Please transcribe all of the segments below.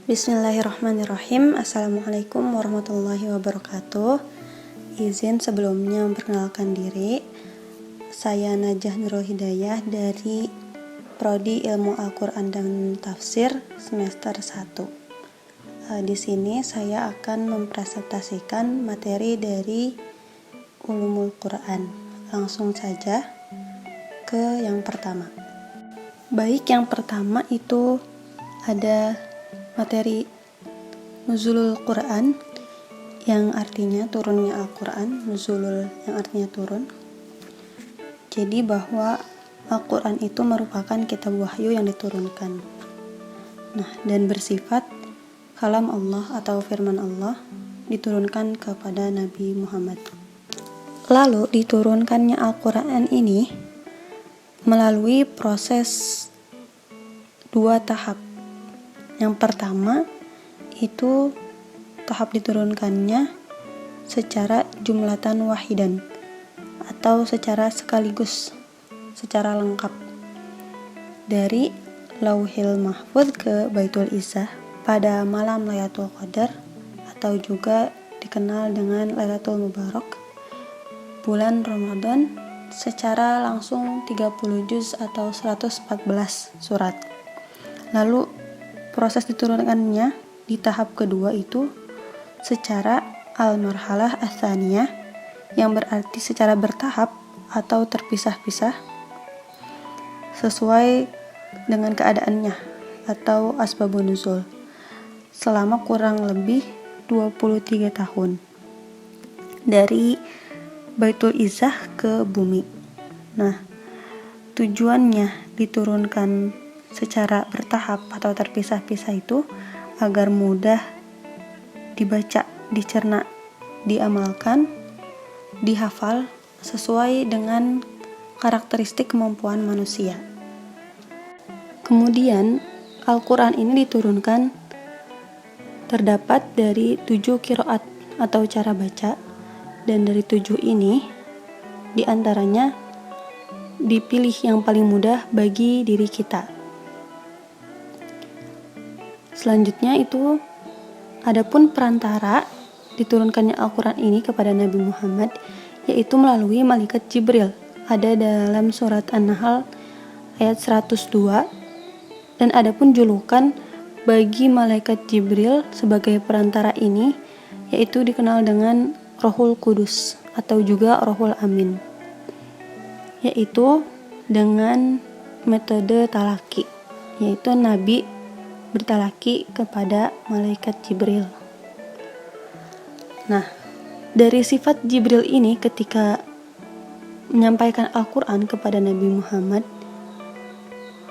Bismillahirrahmanirrahim. Assalamualaikum warahmatullahi wabarakatuh. Izin sebelumnya memperkenalkan diri. Saya Najah Nurul Hidayah dari Prodi Ilmu Al-Quran dan Tafsir semester 1. Di sini saya akan mempresentasikan materi dari Ulumul Quran. Langsung saja ke yang pertama. Baik, yang pertama itu ada materi Nuzulul Quran yang artinya turunnya Al-Quran. Nuzulul yang artinya turun. Jadi bahwa Al-Quran itu merupakan kitab wahyu yang diturunkan. Dan bersifat kalam Allah atau firman Allah diturunkan kepada Nabi Muhammad. Lalu diturunkannya Al-Quran ini melalui proses 2 tahap. Yang pertama itu tahap diturunkannya secara jumlatan wahidan atau secara sekaligus, secara lengkap dari Lauhil Mahfuz ke Baitul Izzah pada malam Lailatul Qadar atau juga dikenal dengan Lailatul Mubarak, bulan Ramadan, secara langsung 30 juz atau 114 surat. Lalu proses diturunkannya di tahap kedua itu secara al-marhalah ats-tsaniyah, yang berarti secara bertahap atau terpisah-pisah sesuai dengan keadaannya atau asbabun nuzul selama kurang lebih 23 tahun dari Baitul Izzah ke bumi. Tujuannya diturunkan secara bertahap atau terpisah-pisah itu agar mudah dibaca, dicerna, diamalkan, dihafal sesuai dengan karakteristik kemampuan manusia. Kemudian Al-Quran ini diturunkan terdapat dari 7 qiraat atau cara baca, dan dari 7 ini diantaranya dipilih yang paling mudah bagi diri kita. Selanjutnya itu adapun perantara diturunkannya Al-Quran ini kepada Nabi Muhammad yaitu melalui malaikat Jibril. Ada dalam surat An-Nahl ayat 102. Dan adapun julukan bagi malaikat Jibril sebagai perantara ini yaitu dikenal dengan Rohul Kudus atau juga Rohul Amin, yaitu dengan metode talaki, yaitu Nabi bertalaki kepada malaikat Jibril. Dari sifat Jibril ini ketika menyampaikan Al-Quran kepada Nabi Muhammad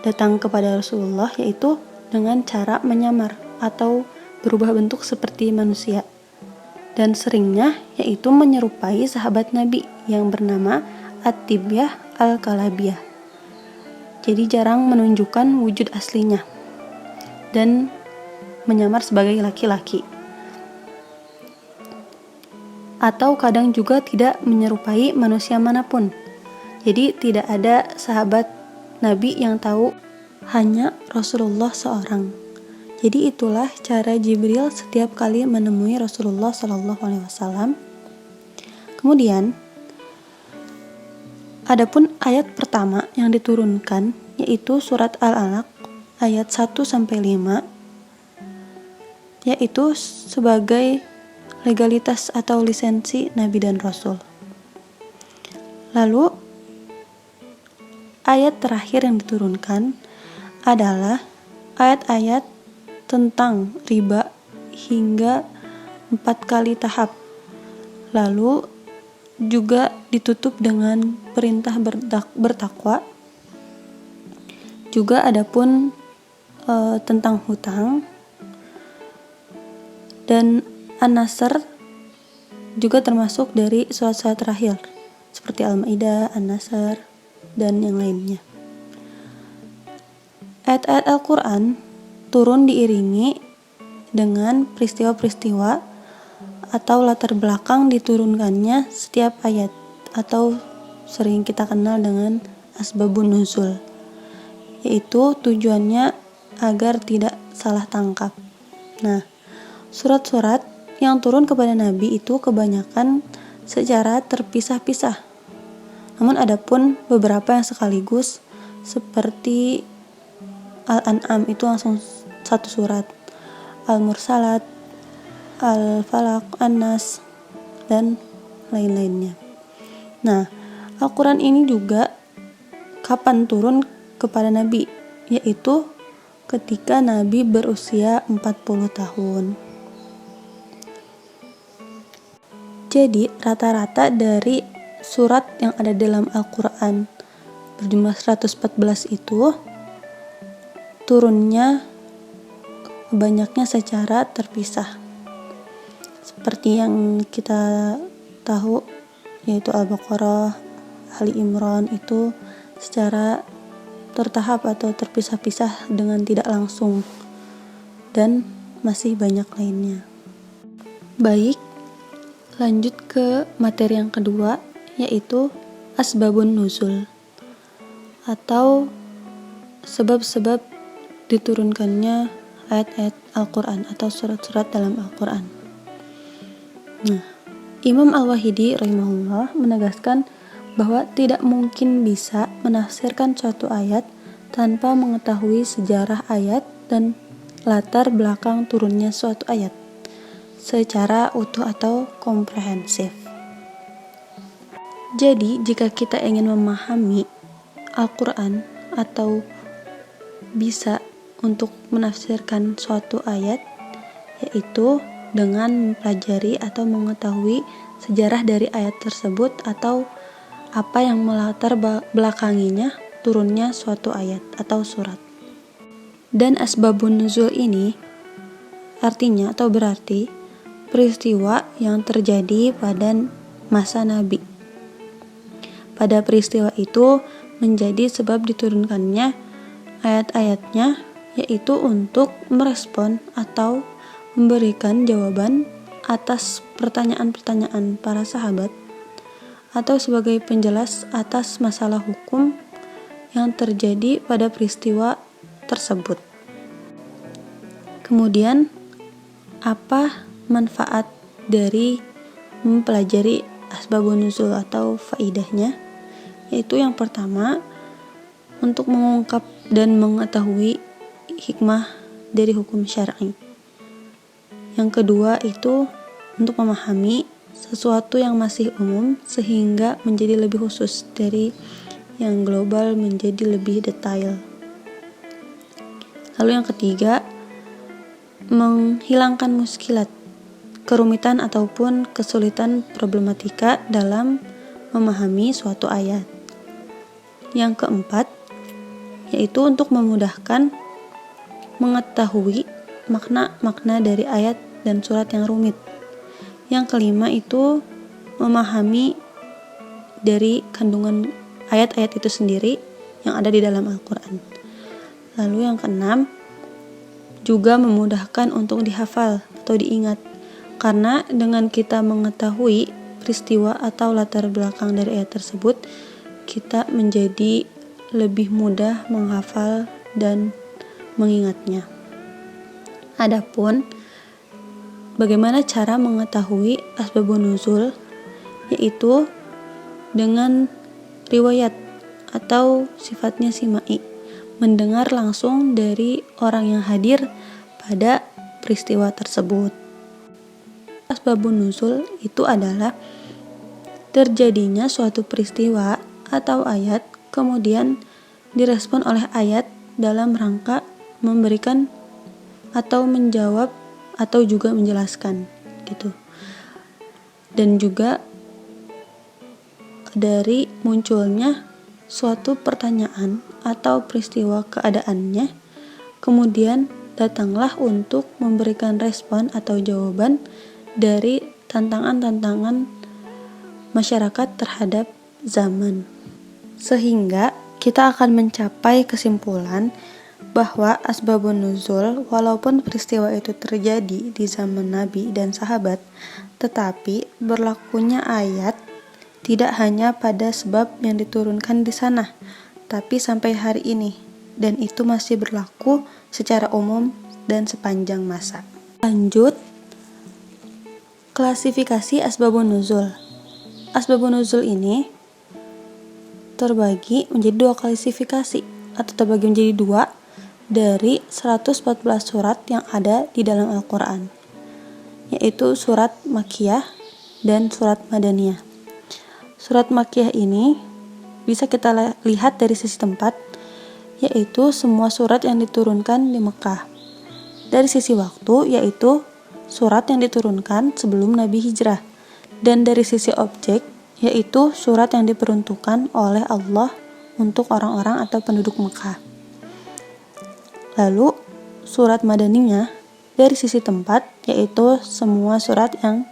datang kepada Rasulullah, yaitu dengan cara menyamar atau berubah bentuk seperti manusia, dan seringnya yaitu menyerupai sahabat Nabi yang bernama At-Tibyah Al-Kalabiyah. Jadi jarang menunjukkan wujud aslinya dan menyamar sebagai laki-laki, atau kadang juga tidak menyerupai manusia manapun. Jadi tidak ada sahabat Nabi yang tahu, hanya Rasulullah seorang. Jadi itulah cara Jibril setiap kali menemui Rasulullah SAW. Kemudian adapun ayat pertama yang diturunkan yaitu surat Al-Alaq ayat 1-5, yaitu sebagai legalitas atau lisensi Nabi dan Rasul. Lalu ayat terakhir yang diturunkan adalah ayat-ayat tentang riba hingga 4 kali tahap. Lalu juga ditutup dengan perintah bertakwa. Juga adapun tentang hutang, dan An-Nasr juga termasuk dari surat-surat terakhir seperti Al-Maidah, An-Nasr, dan yang lainnya. Ayat-ayat Al-Quran turun diiringi dengan peristiwa-peristiwa atau latar belakang diturunkannya setiap ayat, atau sering kita kenal dengan asbabun nuzul, yaitu tujuannya agar tidak salah tangkap. Nah, surat-surat yang turun kepada Nabi itu kebanyakan secara terpisah-pisah. Namun adapun beberapa yang sekaligus seperti Al-An'am itu langsung satu surat, Al-Mursalat, Al-Falaq, An-Nas, dan lain-lainnya. Nah, Al-Quran ini juga kapan turun kepada Nabi, yaitu ketika Nabi berusia 40 tahun. Jadi rata-rata dari surat yang ada dalam Al-Quran berjumlah 114 itu turunnya banyaknya secara terpisah. Seperti yang kita tahu, yaitu Al-Baqarah, Ali Imran itu secara tertahap atau terpisah-pisah dengan tidak langsung, dan masih banyak lainnya. Baik, lanjut ke materi yang kedua, yaitu asbabun nuzul atau sebab-sebab diturunkannya ayat-ayat Al-Quran atau surat-surat dalam Al-Quran. Nah, Imam Al-Wahidi rahimahullah menegaskan bahwa tidak mungkin bisa menafsirkan suatu ayat tanpa mengetahui sejarah ayat dan latar belakang turunnya suatu ayat secara utuh atau komprehensif. Jadi, jika kita ingin memahami Al-Quran atau bisa untuk menafsirkan suatu ayat, yaitu dengan mempelajari atau mengetahui sejarah dari ayat tersebut atau apa yang melatar belakanginya turunnya suatu ayat atau surat. Dan asbabun nuzul ini artinya atau berarti peristiwa yang terjadi pada masa Nabi. Pada peristiwa itu menjadi sebab diturunkannya ayat-ayatnya, yaitu untuk merespon atau memberikan jawaban atas pertanyaan-pertanyaan para sahabat atau sebagai penjelas atas masalah hukum yang terjadi pada peristiwa tersebut. Kemudian, apa manfaat dari mempelajari asbabun nuzul atau faidahnya? Yaitu yang pertama, untuk mengungkap dan mengetahui hikmah dari hukum syar'i. Yang kedua itu untuk memahami sesuatu yang masih umum sehingga menjadi lebih khusus, dari yang global menjadi lebih detail. Lalu yang ketiga, menghilangkan muskilat, kerumitan ataupun kesulitan problematika dalam memahami suatu ayat. Yang keempat, yaitu untuk memudahkan mengetahui makna-makna dari ayat dan surat yang rumit. Yang kelima itu memahami dari kandungan ayat-ayat itu sendiri yang ada di dalam Al-Quran. Lalu yang keenam, juga memudahkan untuk dihafal atau diingat, karena dengan kita mengetahui peristiwa atau latar belakang dari ayat tersebut, kita menjadi lebih mudah menghafal dan mengingatnya. Adapun bagaimana cara mengetahui asbabun nuzul, yaitu dengan riwayat atau sifatnya simai, mendengar langsung dari orang yang hadir pada peristiwa tersebut. Asbabun nuzul itu adalah terjadinya suatu peristiwa atau ayat, kemudian direspon oleh ayat dalam rangka memberikan atau menjawab atau juga menjelaskan gitu. Dan juga dari munculnya suatu pertanyaan atau peristiwa keadaannya, kemudian datanglah untuk memberikan respon atau jawaban dari tantangan-tantangan masyarakat terhadap zaman. Sehingga kita akan mencapai kesimpulan bahwa asbabun nuzul, walaupun peristiwa itu terjadi di zaman Nabi dan sahabat, tetapi berlakunya ayat tidak hanya pada sebab yang diturunkan di sana, tapi sampai hari ini, dan itu masih berlaku secara umum dan sepanjang masa. Lanjut, klasifikasi asbabun nuzul. Asbabun nuzul ini terbagi menjadi dua klasifikasi atau terbagi menjadi dua dari 114 surat yang ada di dalam Al-Quran, yaitu surat Makkiyah dan surat Madaniyah. Surat Makkiyah ini bisa kita lihat dari sisi tempat, yaitu semua surat yang diturunkan di Mekah. Dari sisi waktu, yaitu surat yang diturunkan sebelum Nabi hijrah. Dan dari sisi objek, yaitu surat yang diperuntukkan oleh Allah untuk orang-orang atau penduduk Mekah. Lalu, surat Madaniyah dari sisi tempat, yaitu semua surat yang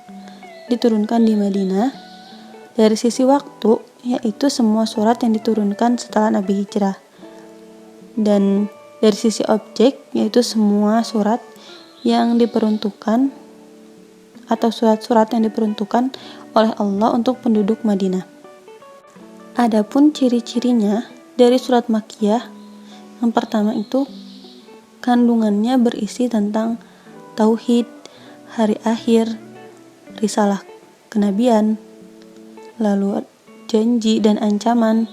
diturunkan di Madinah. Dari sisi waktu, yaitu semua surat yang diturunkan setelah Nabi hijrah. Dan dari sisi objek, yaitu semua surat yang diperuntukkan atau surat-surat yang diperuntukkan oleh Allah untuk penduduk Madinah. Adapun ciri-cirinya dari surat Makkiyah, yang pertama itu kandungannya berisi tentang tauhid, hari akhir, risalah kenabian, lalu janji dan ancaman,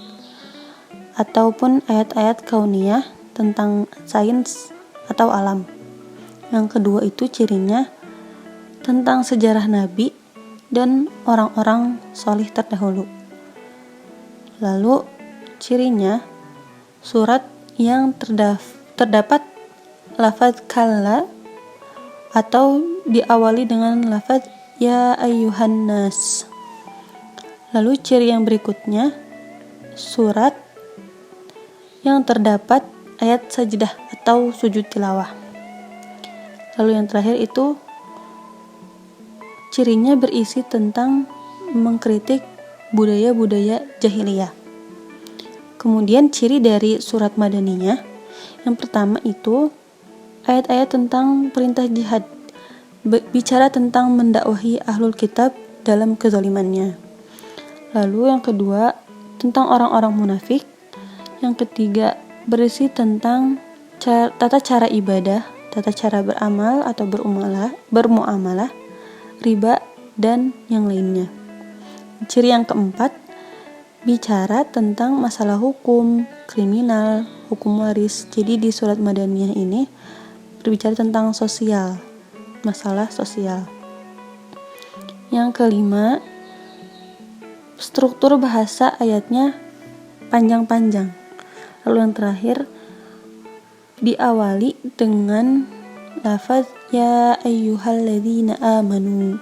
ataupun ayat-ayat kauniyah tentang sains atau alam. Yang kedua itu cirinya tentang sejarah Nabi dan orang-orang solih terdahulu. Lalu cirinya surat yang terdapat lafaz kalla atau diawali dengan lafaz ya ayyuhan nas. Lalu ciri yang berikutnya surat yang terdapat ayat sajdah atau sujud tilawah. Lalu yang terakhir itu cirinya berisi tentang mengkritik budaya-budaya jahiliyah. Kemudian ciri dari surat Madaniyah, yang pertama itu ayat-ayat tentang perintah jihad, bicara tentang mendakwahi ahlul kitab dalam kezalimannya. Lalu yang kedua tentang orang-orang munafik. Yang ketiga berisi tentang tata cara ibadah, tata cara beramal atau bermuamalah, riba, dan yang lainnya. Ciri yang keempat, bicara tentang masalah hukum, kriminal, hukum waris. Jadi di surat Madaniyah ini berbicara tentang sosial, masalah sosial. Yang kelima, struktur bahasa ayatnya panjang-panjang. Lalu yang terakhir diawali dengan lafaz ya ayyuhalladzina amanu.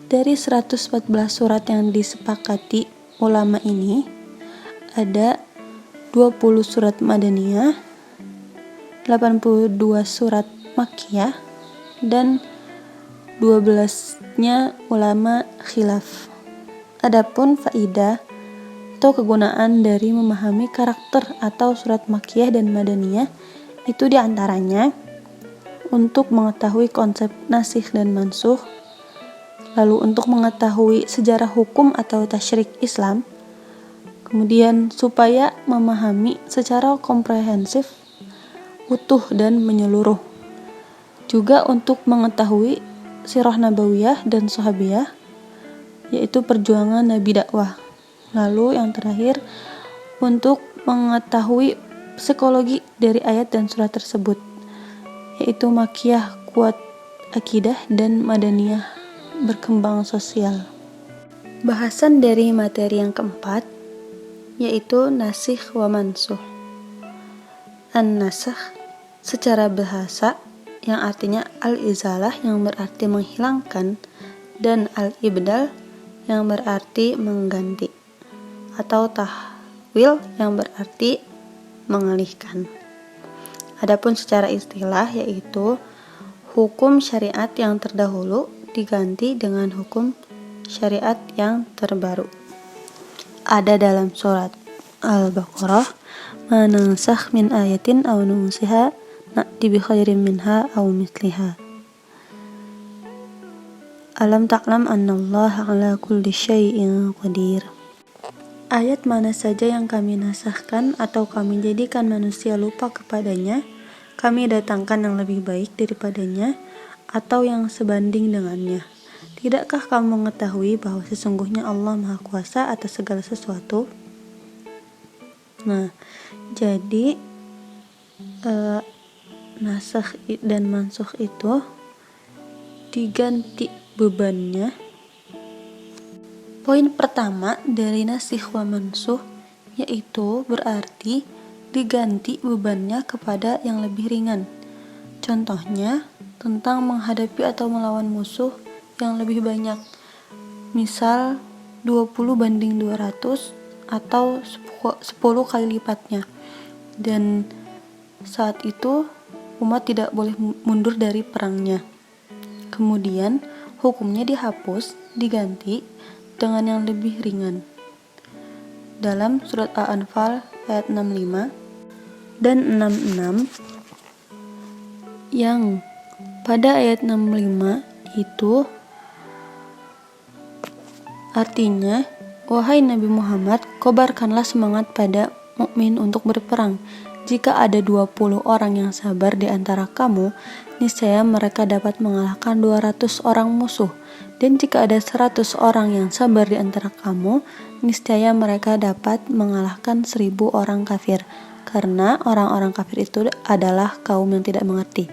Dari 114 surat yang disepakati ulama ini ada 20 surat Madaniyah, 82 surat Makkiyah, dan 12-nya ulama khilaf. Adapun faidah atau kegunaan dari memahami karakter atau surat Makkiyah dan Madaniyah itu diantaranya untuk mengetahui konsep nasikh dan mansukh, lalu untuk mengetahui sejarah hukum atau tasyrik Islam, kemudian supaya memahami secara komprehensif, utuh dan menyeluruh, juga untuk mengetahui sirah nabawiyah dan sahabiyah, yaitu perjuangan Nabi dakwah. Lalu yang terakhir untuk mengetahui psikologi dari ayat dan surat tersebut, yaitu Makkiyah kuat akidah dan Madaniyah berkembang sosial. Bahasan dari materi yang keempat yaitu nasikh wa mansukh. An-nasakh secara bahasa yang artinya al-izalah yang berarti menghilangkan, dan al-ibdal yang berarti mengganti, atau tahwil yang berarti mengalihkan. Adapun secara istilah yaitu hukum syariat yang terdahulu diganti dengan hukum syariat yang terbaru. Ada dalam surat Al-Baqarah, "Ma nansakh min ayatin aw nunsiha na'ti bi khairin minha aw mithliha." Alam ta'lam annallaha ala kulli syai'in qadir. Ayat mana saja yang kami nasahkan atau kami jadikan manusia lupa kepadanya, kami datangkan yang lebih baik daripadanya atau yang sebanding dengannya. Tidakkah kamu mengetahui bahwa sesungguhnya Allah Maha Kuasa atas segala sesuatu? Nah, jadi nasakh dan mansukh itu diganti bebannya. Poin pertama dari nasikh wa mansukh yaitu berarti diganti bebannya kepada yang lebih ringan. Contohnya tentang menghadapi atau melawan musuh yang lebih banyak, misal 20/200 atau 10 kali lipatnya, dan saat itu umat tidak boleh mundur dari perangnya. Kemudian hukumnya dihapus, diganti dengan yang lebih ringan dalam surat Al-Anfal ayat 65 dan 66, yang pada ayat 65 itu artinya, wahai Nabi Muhammad, kobarkanlah semangat pada mukmin untuk berperang. Jika ada 20 orang yang sabar di antara kamu, niscaya mereka dapat mengalahkan 200 orang musuh. Dan jika ada 100 orang yang sabar di antara kamu, niscaya mereka dapat mengalahkan 1000 orang kafir. Karena orang-orang kafir itu adalah kaum yang tidak mengerti.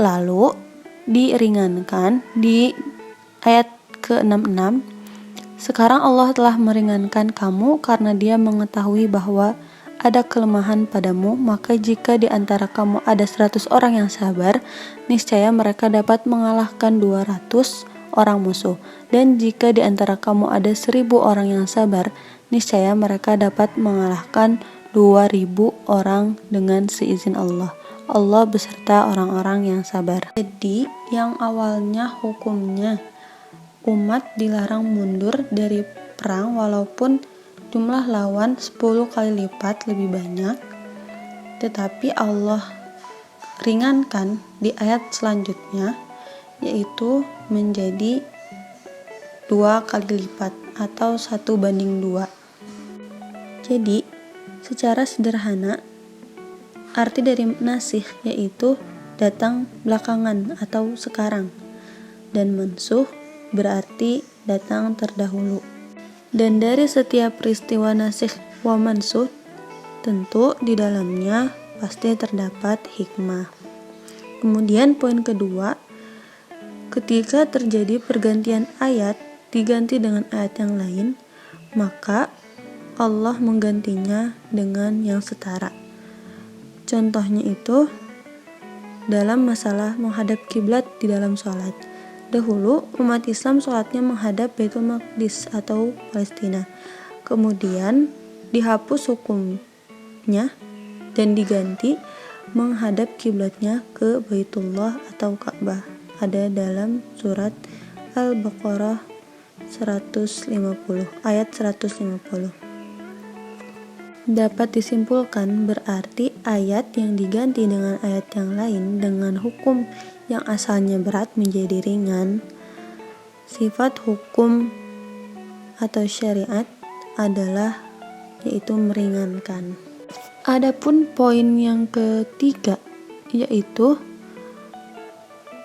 Lalu diringankan di ayat ke-66. Sekarang Allah telah meringankan kamu karena Dia mengetahui bahwa ada kelemahan padamu, maka jika di antara kamu ada 100 orang yang sabar, niscaya mereka dapat mengalahkan 200 orang musuh. Dan jika di antara kamu ada 1000 orang yang sabar, niscaya mereka dapat mengalahkan 2000 orang dengan seizin Allah. Allah beserta orang-orang yang sabar. Jadi, yang awalnya hukumnya umat dilarang mundur dari perang walaupun jumlah lawan 10 kali lipat lebih banyak, tetapi Allah ringankan di ayat selanjutnya, yaitu menjadi 2 kali lipat atau 1/2. Jadi secara sederhana arti dari nasikh yaitu datang belakangan atau sekarang, dan mansukh berarti datang terdahulu. Dan dari setiap peristiwa nasikh wa mansukh tentu di dalamnya pasti terdapat hikmah. Kemudian poin kedua, ketika terjadi pergantian ayat diganti dengan ayat yang lain, maka Allah menggantinya dengan yang setara. Contohnya itu dalam masalah menghadap kiblat di dalam sholat. Dahulu umat Islam sholatnya menghadap Baitul Maqdis atau Palestina. Kemudian dihapus hukumnya dan diganti menghadap kiblatnya ke Baitullah atau Ka'bah. Ada dalam surat Al-Baqarah 150 ayat 150. Dapat disimpulkan berarti ayat yang diganti dengan ayat yang lain dengan hukum yang asalnya berat menjadi ringan. Sifat hukum atau syariat adalah yaitu meringankan. Adapun poin yang ketiga yaitu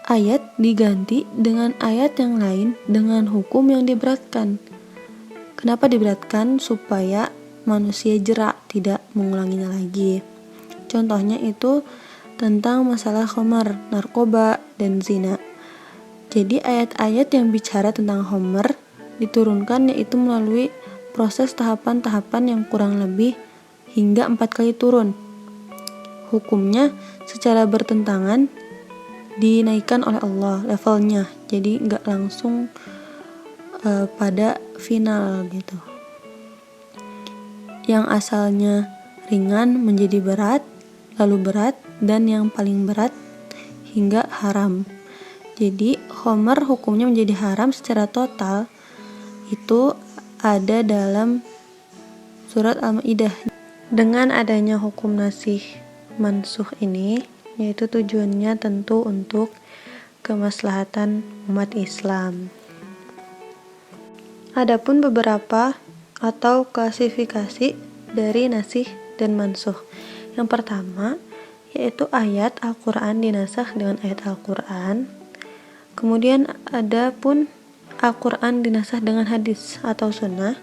ayat diganti dengan ayat yang lain dengan hukum yang diberatkan. Kenapa diberatkan? Supaya manusia jerak tidak mengulanginya lagi. Contohnya itu tentang masalah khamar, narkoba, dan zina. Jadi ayat-ayat yang bicara tentang khamar diturunkan yaitu melalui proses tahapan-tahapan yang kurang lebih hingga 4 kali turun. Hukumnya secara bertentangan dinaikkan oleh Allah levelnya, jadi nggak langsung pada final gitu. Yang asalnya ringan menjadi berat, lalu berat, dan yang paling berat hingga haram. Jadi khamar hukumnya menjadi haram secara total itu ada dalam surat Al-Maidah. Dengan adanya hukum nasikh mansukh ini, yaitu tujuannya tentu untuk kemaslahatan umat Islam. Adapun beberapa atau klasifikasi dari nasikh dan mansukh. Yang pertama, yaitu ayat Al-Quran dinasakh dengan ayat Al-Quran. Kemudian ada pun Al-Quran dinasakh dengan hadis atau sunnah.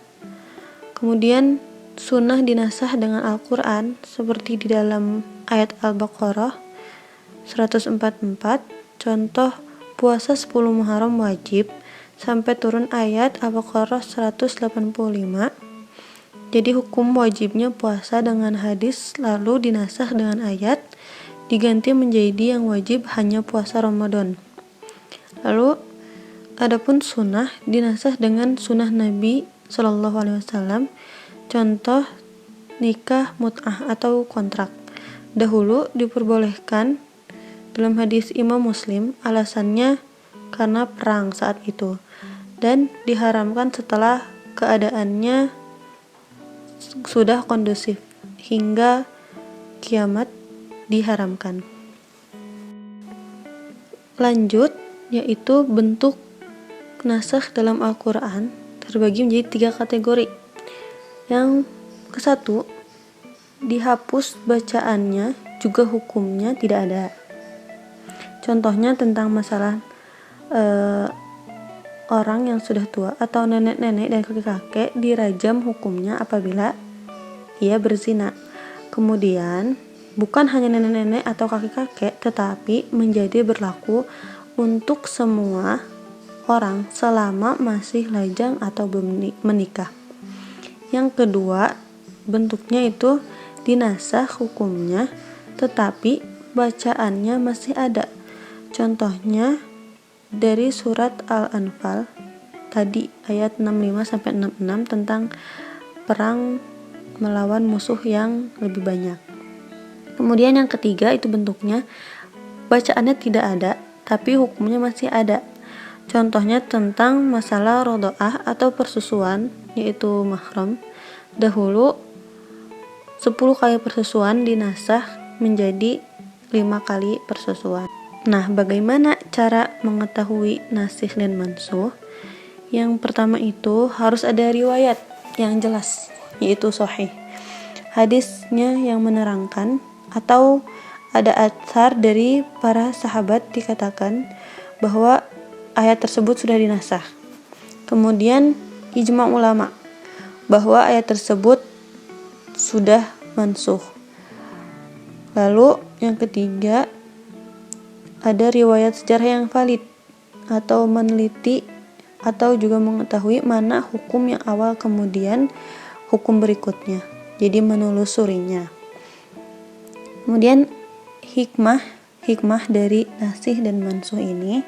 Kemudian sunnah dinasakh dengan Al-Quran seperti di dalam ayat Al-Baqarah 144, contoh puasa 10 Muharram wajib, sampai turun ayat Al-Baqarah 185. Jadi hukum wajibnya puasa dengan hadis lalu dinasakh dengan ayat, diganti menjadi yang wajib hanya puasa Ramadan. Lalu adapun sunnah dinasakh dengan sunnah Nabi Shallallahu Alaihi Wasallam, contoh nikah mut'ah atau kontrak. Dahulu diperbolehkan dalam hadis Imam Muslim, alasannya karena perang saat itu, dan diharamkan setelah keadaannya sudah kondusif, hingga kiamat diharamkan. Lanjut, yaitu bentuk nasakh dalam Al-Quran terbagi menjadi 3 kategori. Yang ke-1, dihapus bacaannya, juga hukumnya tidak ada. Contohnya tentang masalah orang yang sudah tua atau nenek-nenek dan kakek-kakek dirajam hukumnya apabila ia berzina. Kemudian bukan hanya nenek-nenek atau kakek-kakek, tetapi menjadi berlaku untuk semua orang selama masih lajang atau belum menikah. Yang kedua, bentuknya itu dinasakh hukumnya, tetapi bacaannya masih ada. Contohnya dari surat Al-Anfal tadi ayat 65-66 tentang perang melawan musuh yang lebih banyak. Kemudian yang ketiga itu bentuknya bacaannya tidak ada, tapi hukumnya masih ada. Contohnya tentang masalah roda'ah atau persusuan, yaitu mahram. Dahulu 10 kali persusuan dinasakh menjadi 5 kali persusuan. Nah, bagaimana cara mengetahui nasikh dan mansukh? Yang pertama itu harus ada riwayat yang jelas, yaitu sahih. Hadisnya yang menerangkan, atau ada atsar dari para sahabat dikatakan bahwa ayat tersebut sudah dinasakh. Kemudian ijma' ulama bahwa ayat tersebut sudah mansukh. Lalu yang ketiga, ada riwayat sejarah yang valid atau meneliti atau juga mengetahui mana hukum yang awal kemudian hukum berikutnya, jadi menelusurinya. Kemudian hikmah dari nasikh dan mansukh ini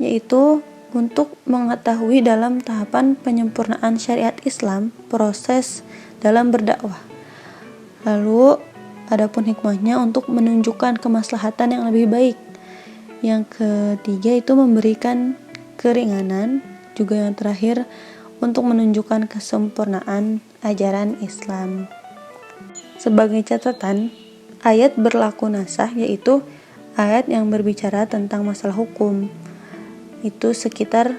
yaitu untuk mengetahui dalam tahapan penyempurnaan syariat Islam proses dalam berdakwah. Lalu adapun hikmahnya untuk menunjukkan kemaslahatan yang lebih baik. Yang ketiga itu memberikan keringanan, juga yang terakhir untuk menunjukkan kesempurnaan ajaran Islam. Sebagai catatan, ayat berlaku nasakh yaitu ayat yang berbicara tentang masalah hukum. Itu sekitar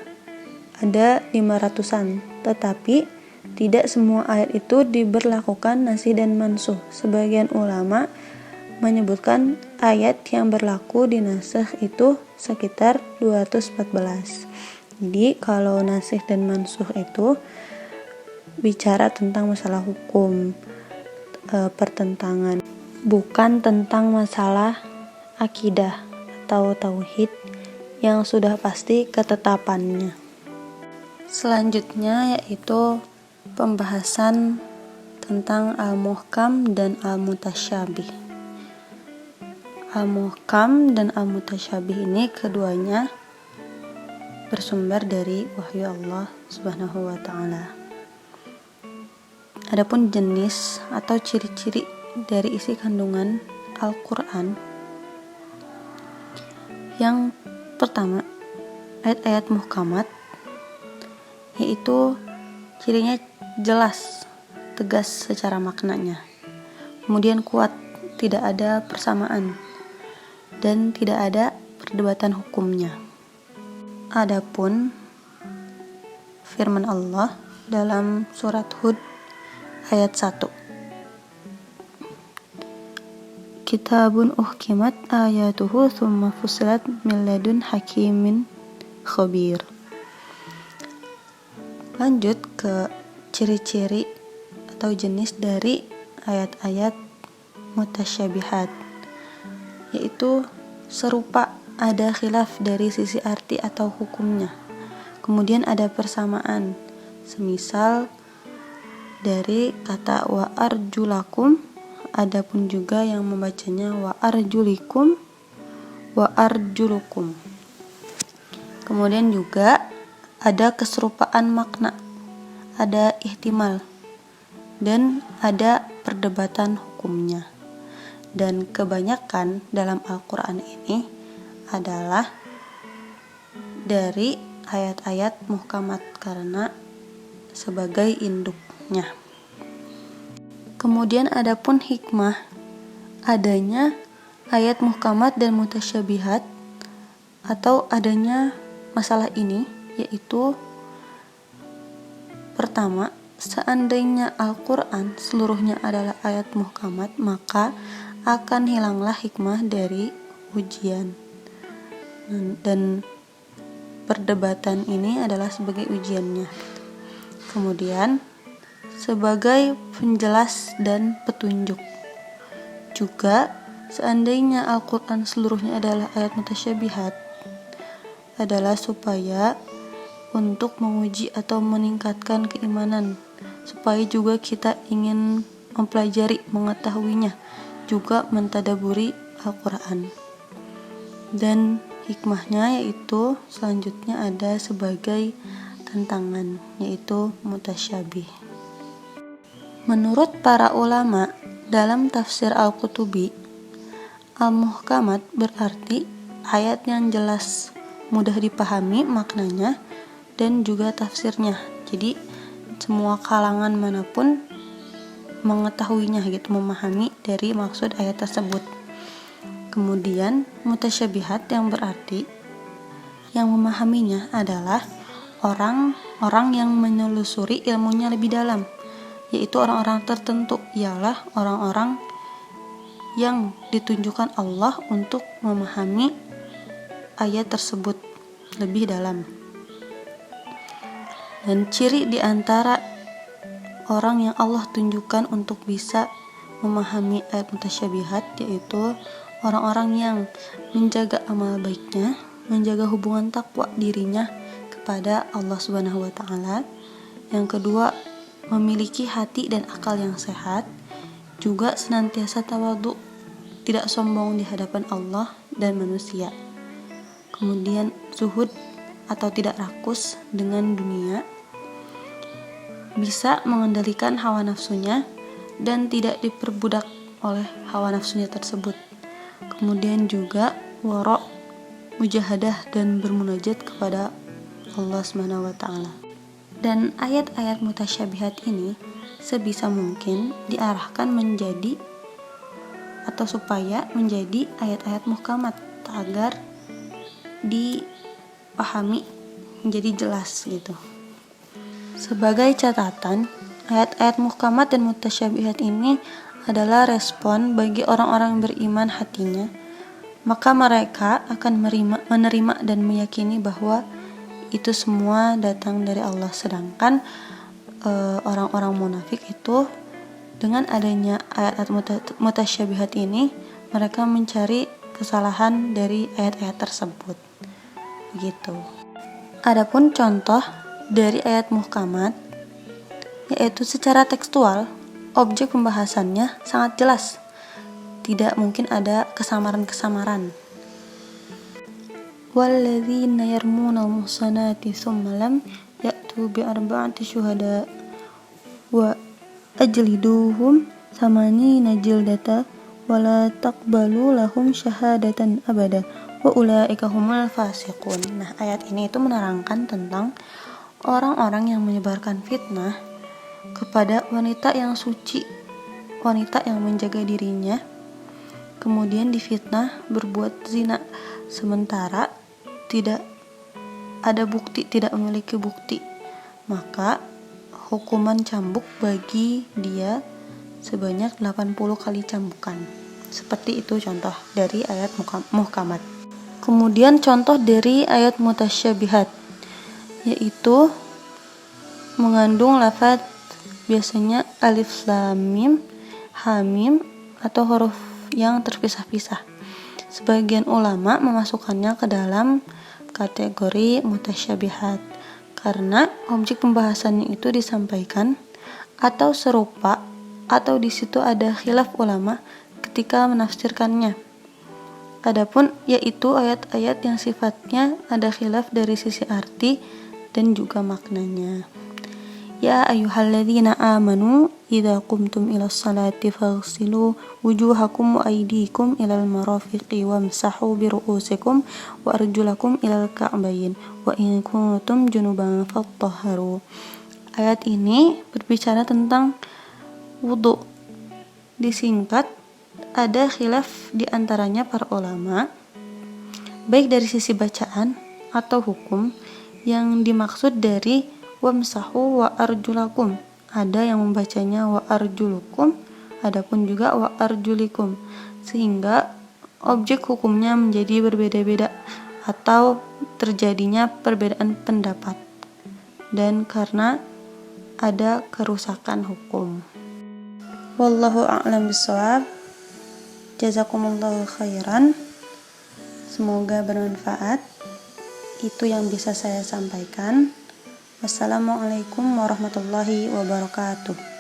ada 500-an, tetapi tidak semua ayat itu diberlakukan nasikh dan mansukh. Sebagian ulama menyebutkan ayat yang berlaku di nasikh itu sekitar 214. Jadi kalau nasikh dan mansukh itu bicara tentang masalah hukum, pertentangan, bukan tentang masalah akidah atau tauhid yang sudah pasti ketetapannya. Selanjutnya yaitu pembahasan tentang al-muhkam dan al-mutasyabih. Al-muhkam dan al-mutasyabih ini keduanya bersumber dari wahyu Allah Subhanahu wa taala. Adapun jenis atau ciri-ciri dari isi kandungan Al-Qur'an, yang pertama, ayat-ayat muhkamat, yaitu cirinya jelas, tegas secara maknanya. Kemudian kuat, tidak ada persamaan dan tidak ada perdebatan hukumnya. Adapun firman Allah dalam surat Hud ayat 1, kitabun uhkimat ayatuhu thumma fusilat min ladun hakimin khabir. Lanjut ke ciri-ciri atau jenis dari ayat-ayat mutasyabihat, yaitu serupa, ada khilaf dari sisi arti atau hukumnya. Kemudian ada persamaan, semisal dari kata wa arjulakum, adapun juga yang membacanya wa arjulikum, wa arjulukum. Kemudian juga ada keserupaan makna, ada ihtimal, dan ada perdebatan hukumnya. Dan kebanyakan dalam Al-Quran ini adalah dari ayat-ayat muhkamat karena sebagai induknya. Kemudian adapun hikmah adanya ayat muhkamat dan mutasyabihat atau adanya masalah ini, yaitu pertama, seandainya Al-Quran seluruhnya adalah ayat muhkamat, maka akan hilanglah hikmah dari ujian. Dan perdebatan ini adalah sebagai ujiannya. Kemudian sebagai penjelas dan petunjuk. Juga seandainya Al-Quran seluruhnya adalah ayat mutasyabihat, adalah supaya untuk menguji atau meningkatkan keimanan, supaya juga kita ingin mempelajari, mengetahuinya, juga mentadaburi Al-Quran. Dan hikmahnya yaitu selanjutnya ada sebagai tantangan, yaitu mutasyabih. Menurut para ulama dalam tafsir Al-Qutubi, Al-Muhkamat berarti ayat yang jelas, mudah dipahami maknanya dan juga tafsirnya. Jadi semua kalangan manapun mengetahuinya gitu, memahami dari maksud ayat tersebut. Kemudian mutasyabihat yang berarti yang memahaminya adalah orang-orang yang menelusuri ilmunya lebih dalam, yaitu orang-orang tertentu, ialah orang-orang yang ditunjukkan Allah untuk memahami ayat tersebut lebih dalam. Dan ciri di antara orang yang Allah tunjukkan untuk bisa memahami ayat mutasyabihat yaitu orang-orang yang menjaga amal baiknya, menjaga hubungan takwa dirinya kepada Allah Subhanahu wa taala. Yang kedua, memiliki hati dan akal yang sehat, juga senantiasa tawadhu, tidak sombong di hadapan Allah dan manusia. Kemudian zuhud atau tidak rakus dengan dunia, bisa mengendalikan hawa nafsunya dan tidak diperbudak oleh hawa nafsunya tersebut. Kemudian juga wara', mujahadah dan bermunajat kepada Allah Subhanahu wa taala. Dan ayat-ayat mutasyabihat ini sebisa mungkin diarahkan menjadi atau supaya menjadi ayat-ayat muhkamat agar dipahami menjadi jelas gitu. Sebagai catatan, ayat-ayat muhkamat dan mutasyabihat ini adalah respon bagi orang-orang beriman hatinya, maka mereka akan menerima dan meyakini bahwa itu semua datang dari Allah. Sedangkan orang-orang munafik itu dengan adanya ayat-ayat mutasyabihat ini, mereka mencari kesalahan dari ayat-ayat tersebut. Begitu. Adapun contoh dari ayat muhkamat, yaitu secara tekstual, objek pembahasannya sangat jelas. Tidak mungkin ada kesamaran-kesamaran. وَالَّذِينَ يَرْمُونَ الْمُحْصَنَاتِ ثُمَّ لَمْ يَأْتُوا بِأَرْبَعَةِ شُهَدَاءَ وَأَجْلِدُوهُمْ 80 جِلْدَةً وَلَا تَقْبَلُوا لَهُمْ شَهَادَةً أَبَدًا وَأُولَئِكَ هُمُ الْفَاسِقُونَ. Nah, ayat ini itu menerangkan tentang orang-orang yang menyebarkan fitnah kepada wanita yang suci, wanita yang menjaga dirinya, kemudian difitnah berbuat zina, sementara tidak ada bukti, tidak memiliki bukti, maka hukuman cambuk bagi dia sebanyak 80 kali cambukan. Seperti itu contoh dari ayat muhkamat. Kemudian contoh dari ayat mutasyabihat, yaitu mengandung lafaz biasanya alif lam mim, ha mim, atau huruf yang terpisah-pisah. Sebagian ulama memasukkannya ke dalam kategori mutasyabihat karena objek pembahasannya itu disampaikan atau serupa, atau di situ ada khilaf ulama ketika menafsirkannya. Adapun yaitu ayat-ayat yang sifatnya ada khilaf dari sisi arti dan juga maknanya. Ya ayyuhalladzina amanu idza qumtum ilas salati faghsilu wujuhakum wa aydikum ilal marafiqi wamsahu bi ru'usikum wa arjulakum ilal ka'bayn wa in kuntum junuban fattahharu. Ayat ini berbicara tentang wudu. Disingkat, ada khilaf di antaranya para ulama, baik dari sisi bacaan atau hukum, yang dimaksud dari wamsahu wa arjulakum. Ada yang membacanya wa arjulukum, adapun juga wa arjulikum, sehingga objek hukumnya menjadi berbeda-beda atau terjadinya perbedaan pendapat, dan karena ada kerusakan hukum. Wallahu a'lam bishawab. Jazakumullahu khairan. Semoga bermanfaat. Itu yang bisa saya sampaikan. Wassalamualaikum warahmatullahi wabarakatuh.